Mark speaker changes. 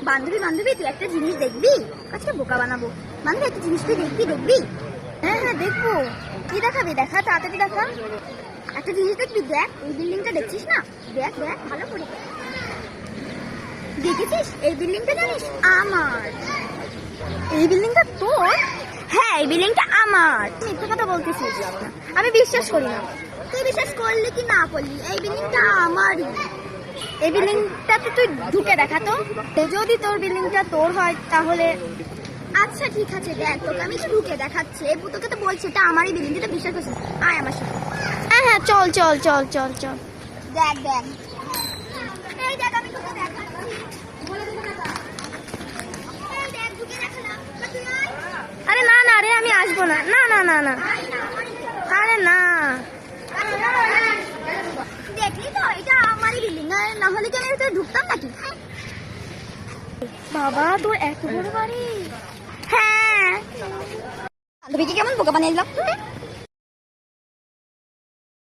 Speaker 1: বান্ধবী বান্ধবী তুই একটা জিনিস দেখবি, আজকে বোকা বানাবো। বান্ধবী একটা জিনিস তুই দেখবি? হ্যাঁ হ্যাঁ দেখবো। কি দেখাবি? দেখা, তাড়াতাড়ি দেখা। একটা জিনিস দেখবি, দেখ এই বিল্ডিংটা দেখছিস না, দেখ দেখ ভালো করে। দেখেছিস এই বিল্ডিংটা? জানিস আমার এই বিল্ডিংটা তোর? হ্যাঁ এই বিল্ডিংটা আমার। মিথ্যে কথা বলতেছিস, আমি বিশ্বাস করি না। তুই বিশ্বাস করলি কি না করলি, এই বিল্ডিংটা আমারই। এই বিল্ডিংটাতে তুই ঢুকে দেখা তো, যদি তোর বিল্ডিংটা তোর হয় তাহলে। আচ্ছা ঠিক আছে, দেখ তোকে আমি তো ঢুকে দেখাচ্ছি। তোকে তো বলছি এটা আমারই বিল্ডিং, যেটা বিশ্বাস করছিস। আয় আমার সাথে। হ্যাঁ হ্যাঁ চল চল চল চল চল। দেখ দেখ এই দেখ আমি তোকে দেখাচ্ছি। এই দেখ ঢুকে দেখালাম, তুই আয়। আরে না না রে, আমি আসবো না। না না না না, আরে না। দেখলি তো এটা আমারই বিল্ডিং, না হলে কি আমি এটা ঢুকতাম নাকি? বাবা তোর এত বড় বাড়ি? হ্যাঁ। বান্ধবীকে কেমন বোকা বানিয়ে দিলাম।